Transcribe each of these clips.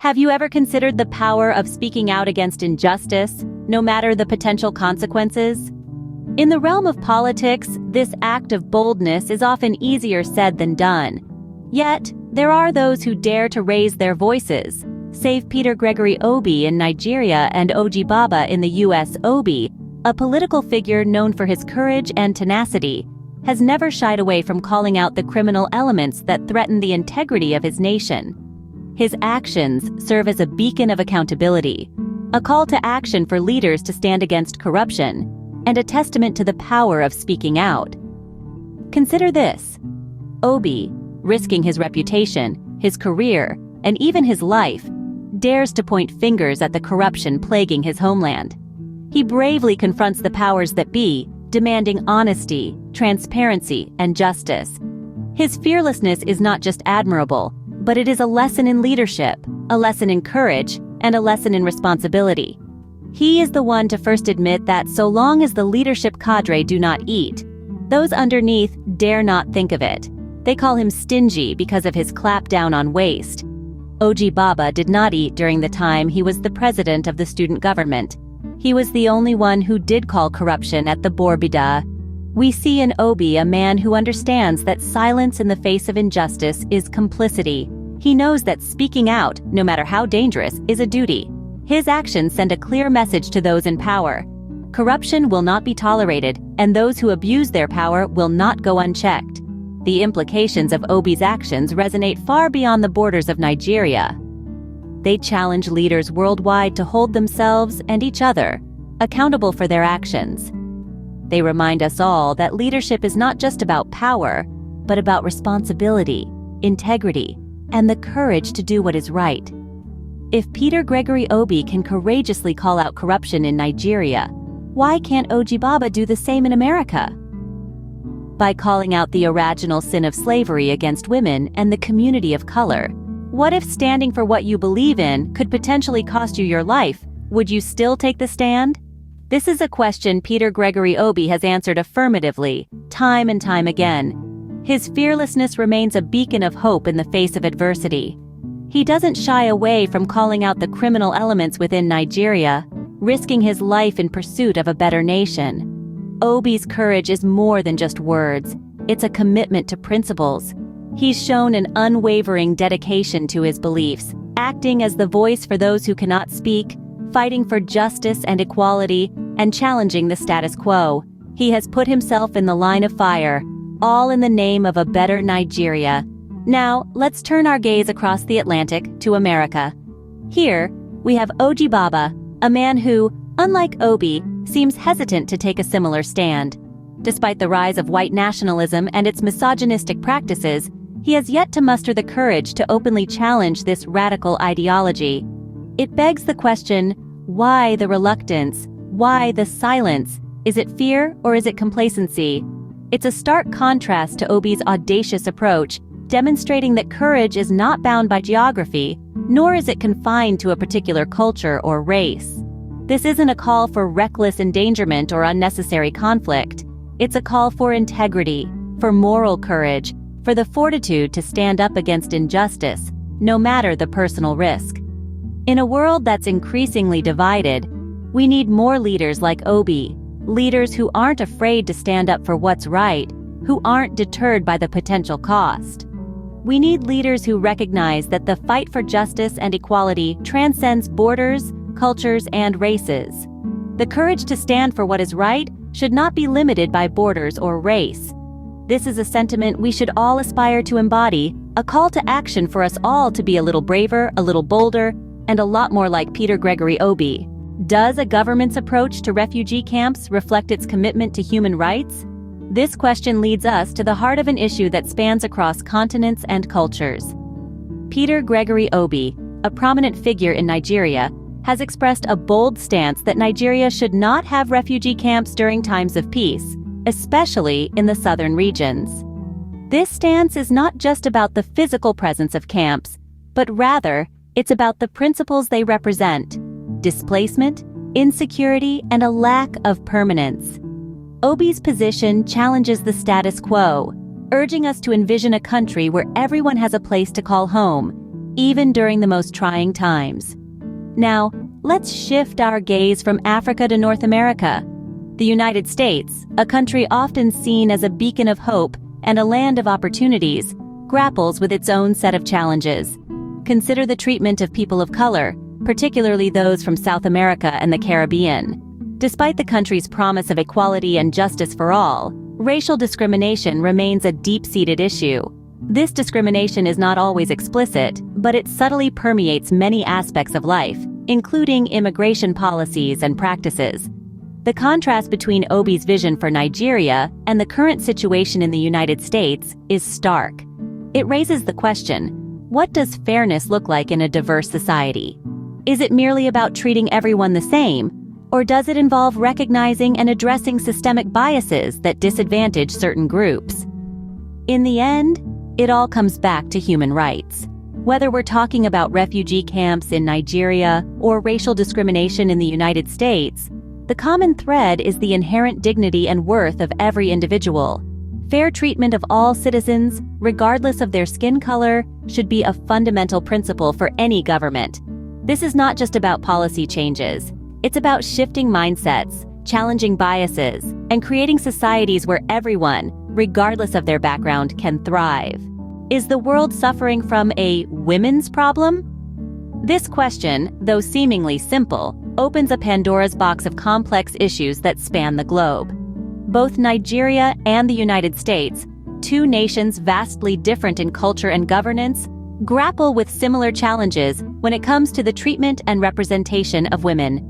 Have you ever considered the power of speaking out against injustice, no matter the potential consequences? In the realm of politics, this act of boldness is often easier said than done. Yet, there are those who dare to raise their voices. Save Peter Gregory Obi in Nigeria and Oji Baba in the US. Obi, a political figure known for his courage and tenacity, has never shied away from calling out the criminal elements that threaten the integrity of his nation. His actions serve as a beacon of accountability, a call to action for leaders to stand against corruption, and a testament to the power of speaking out. Consider this. Obi, risking his reputation, his career, and even his life, dares to point fingers at the corruption plaguing his homeland. He bravely confronts the powers that be, demanding honesty, transparency, and justice. His fearlessness is not just admirable, but it is a lesson in leadership, a lesson in courage, and a lesson in responsibility. He is the one to first admit that so long as the leadership cadre do not eat, those underneath dare not think of it. They call him stingy because of his clampdown on waste. Oji Baba did not eat during the time he was the president of the student government. He was the only one who did call corruption at the Borbida. We see in Obi a man who understands that silence in the face of injustice is complicity. He knows that speaking out, no matter how dangerous, is a duty. His actions send a clear message to those in power. Corruption will not be tolerated, and those who abuse their power will not go unchecked. The implications of Obi's actions resonate far beyond the borders of Nigeria. They challenge leaders worldwide to hold themselves and each other accountable for their actions. They remind us all that leadership is not just about power, but about responsibility, integrity, and the courage to do what is right. If Peter Gregory Obi can courageously call out corruption in Nigeria, why can't Oji Baba do the same in America? By calling out the original sin of slavery against women and the community of color, what if standing for what you believe in could potentially cost you your life? Would you still take the stand? This is a question Peter Gregory Obi has answered affirmatively, time and time again. His fearlessness remains a beacon of hope in the face of adversity. He doesn't shy away from calling out the criminal elements within Nigeria, risking his life in pursuit of a better nation. Obi's courage is more than just words. It's a commitment to principles. He's shown an unwavering dedication to his beliefs, acting as the voice for those who cannot speak, fighting for justice and equality, and challenging the status quo. He has put himself in the line of fire, all in the name of a better Nigeria. Now, let's turn our gaze across the Atlantic to America. Here, we have Oji Baba, a man who, unlike Obi, seems hesitant to take a similar stand. Despite the rise of white nationalism and its misogynistic practices, he has yet to muster the courage to openly challenge this radical ideology. It begs the question, why the reluctance? Why the silence? Is it fear or is it complacency? It's a stark contrast to Obi's audacious approach, demonstrating that courage is not bound by geography, nor is it confined to a particular culture or race. This isn't a call for reckless endangerment or unnecessary conflict. It's a call for integrity, for moral courage, for the fortitude to stand up against injustice, no matter the personal risk. In a world that's increasingly divided, we need more leaders like Obi, leaders who aren't afraid to stand up for what's right, who aren't deterred by the potential cost. We need leaders who recognize that the fight for justice and equality transcends borders, cultures, and races. The courage to stand for what is right should not be limited by borders or race. This is a sentiment we should all aspire to embody, a call to action for us all to be a little braver, a little bolder, and a lot more like Peter Gregory Obi. Does a government's approach to refugee camps reflect its commitment to human rights? This question leads us to the heart of an issue that spans across continents and cultures. Peter Gregory Obi, a prominent figure in Nigeria, has expressed a bold stance that Nigeria should not have refugee camps during times of peace, especially in the southern regions. This stance is not just about the physical presence of camps, but rather, it's about the principles they represent: displacement, insecurity, and a lack of permanence. Obi's position challenges the status quo, urging us to envision a country where everyone has a place to call home, even during the most trying times. Now, let's shift our gaze from Africa to North America. The United States, a country often seen as a beacon of hope and a land of opportunities, grapples with its own set of challenges. Consider the treatment of people of color, particularly those from South America and the Caribbean. Despite the country's promise of equality and justice for all, racial discrimination remains a deep-seated issue. This discrimination is not always explicit, but it subtly permeates many aspects of life, including immigration policies and practices. The contrast between Obi's vision for Nigeria and the current situation in the United States is stark. It raises the question, what does fairness look like in a diverse society? Is it merely about treating everyone the same, or does it involve recognizing and addressing systemic biases that disadvantage certain groups? In the end, it all comes back to human rights. Whether we're talking about refugee camps in Nigeria or racial discrimination in the United States, the common thread is the inherent dignity and worth of every individual. Fair treatment of all citizens, regardless of their skin color, should be a fundamental principle for any government. This is not just about policy changes. It's about shifting mindsets, challenging biases, and creating societies where everyone, regardless of their background, can thrive. Is the world suffering from a women's problem? This question, though seemingly simple, opens a Pandora's box of complex issues that span the globe. Both Nigeria and the United States, two nations vastly different in culture and governance, grapple with similar challenges when it comes to the treatment and representation of women.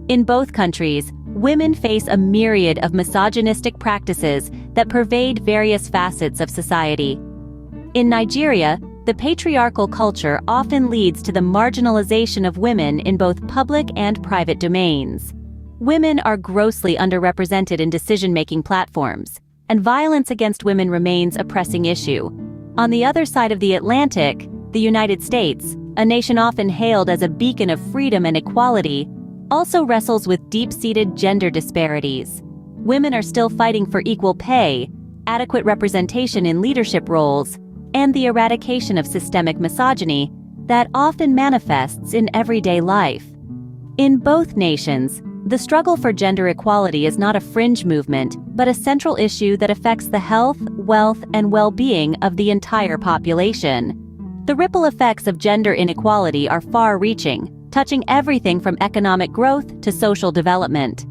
In both countries, women face a myriad of misogynistic practices that pervade various facets of society. In Nigeria, the patriarchal culture often leads to the marginalization of women in both public and private domains. Women are grossly underrepresented in decision-making platforms, and violence against women remains a pressing issue. On the other side of the Atlantic, the United States, a nation often hailed as a beacon of freedom and equality, also wrestles with deep-seated gender disparities. Women are still fighting for equal pay, adequate representation in leadership roles, and the eradication of systemic misogyny that often manifests in everyday life. In both nations, the struggle for gender equality is not a fringe movement, but a central issue that affects the health, wealth, and well-being of the entire population. The ripple effects of gender inequality are far-reaching, touching everything from economic growth to social development.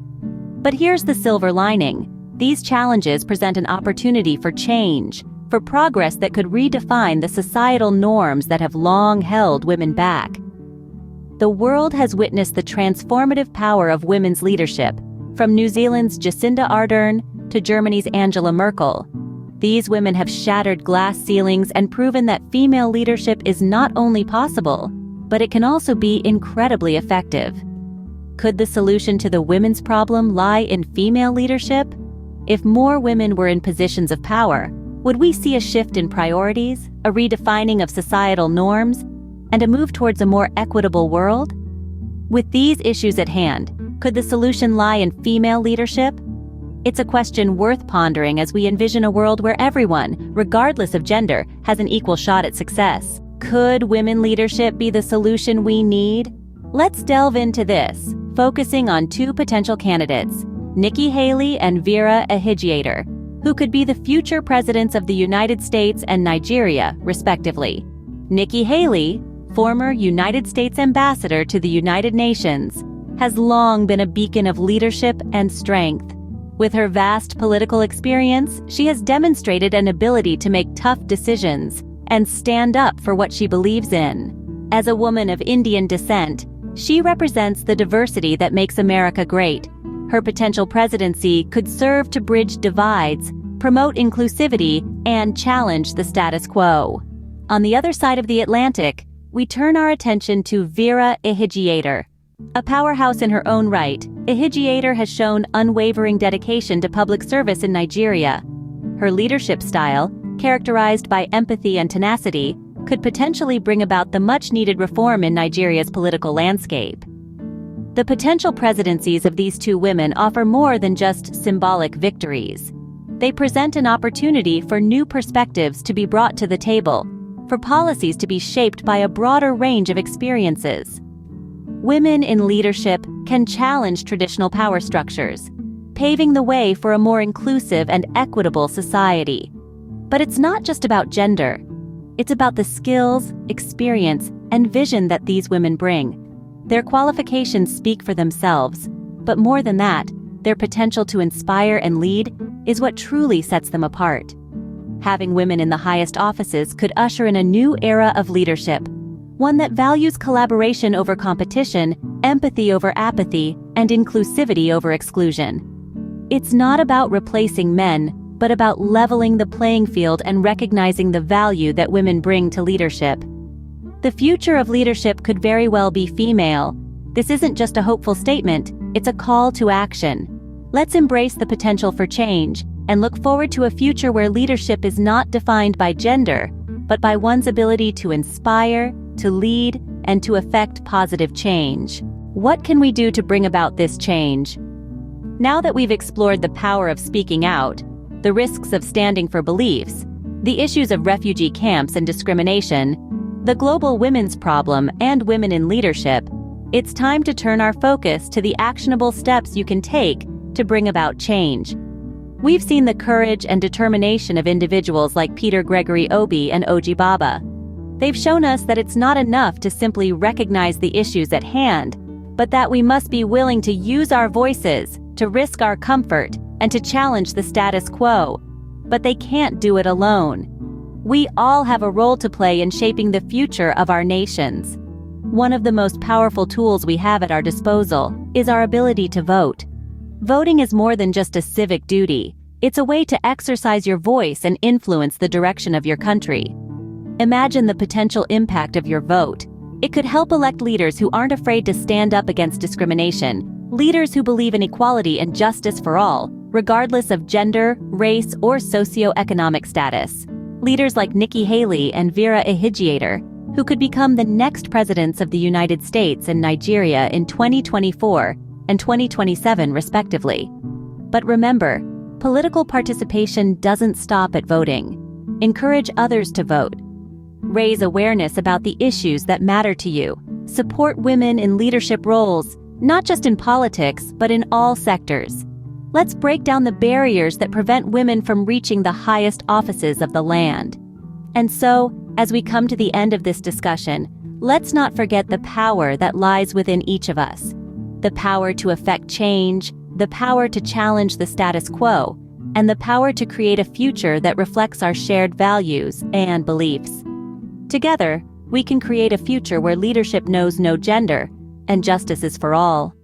But here's the silver lining. These challenges present an opportunity for change, for progress that could redefine the societal norms that have long held women back. The world has witnessed the transformative power of women's leadership, from New Zealand's Jacinda Ardern to Germany's Angela Merkel. These women have shattered glass ceilings and proven that female leadership is not only possible, but it can also be incredibly effective. Could the solution to the women's problem lie in female leadership? If more women were in positions of power, would we see a shift in priorities, a redefining of societal norms, and a move towards a more equitable world? With these issues at hand, could the solution lie in female leadership? It's a question worth pondering as we envision a world where everyone, regardless of gender, has an equal shot at success. Could women leadership be the solution we need? Let's delve into this, focusing on two potential candidates, Nikki Haley and Vera Ehigiator, who could be the future presidents of the United States and Nigeria, respectively. Nikki Haley, former United States ambassador to the United Nations, has long been a beacon of leadership and strength. With her vast political experience, she has demonstrated an ability to make tough decisions and stand up for what she believes in. As a woman of Indian descent, she represents the diversity that makes America great. Her potential presidency could serve to bridge divides, promote inclusivity, and challenge the status quo. On the other side of the Atlantic, we turn our attention to Vera Ehigiator. A powerhouse in her own right, Ehigiator has shown unwavering dedication to public service in Nigeria. Her leadership style, characterized by empathy and tenacity, could potentially bring about the much-needed reform in Nigeria's political landscape. The potential presidencies of these two women offer more than just symbolic victories. They present an opportunity for new perspectives to be brought to the table, for policies to be shaped by a broader range of experiences. Women in leadership can challenge traditional power structures, paving the way for a more inclusive and equitable society. But it's not just about gender. It's about the skills, experience, and vision that these women bring. Their qualifications speak for themselves, but more than that, their potential to inspire and lead is what truly sets them apart. Having women in the highest offices could usher in a new era of leadership, one that values collaboration over competition, empathy over apathy, and inclusivity over exclusion. It's not about replacing men, but about leveling the playing field and recognizing the value that women bring to leadership. The future of leadership could very well be female. This isn't just a hopeful statement, it's a call to action. Let's embrace the potential for change and look forward to a future where leadership is not defined by gender, but by one's ability to inspire, to lead, and to effect positive change. What can we do to bring about this change? Now that we've explored the power of speaking out, the risks of standing for beliefs, the issues of refugee camps and discrimination, the global women's problem and women in leadership, it's time to turn our focus to the actionable steps you can take to bring about change. We've seen the courage and determination of individuals like Peter Gregory Obi and Oji Baba. They've shown us that it's not enough to simply recognize the issues at hand, but that we must be willing to use our voices, to risk our comfort, and to challenge the status quo. But they can't do it alone. We all have a role to play in shaping the future of our nations. One of the most powerful tools we have at our disposal is our ability to vote. Voting is more than just a civic duty. It's a way to exercise your voice and influence the direction of your country. Imagine the potential impact of your vote. It could help elect leaders who aren't afraid to stand up against discrimination, leaders who believe in equality and justice for all, regardless of gender, race, or socioeconomic status. Leaders like Nikki Haley and Vera Ejigietor, who could become the next presidents of the United States and Nigeria in 2024 and 2027 respectively. But remember, political participation doesn't stop at voting. Encourage others to vote. Raise awareness about the issues that matter to you. Support women in leadership roles, not just in politics, but in all sectors. Let's break down the barriers that prevent women from reaching the highest offices of the land. And so, as we come to the end of this discussion, let's not forget the power that lies within each of us. The power to effect change, the power to challenge the status quo, and the power to create a future that reflects our shared values and beliefs. Together, we can create a future where leadership knows no gender and justice is for all.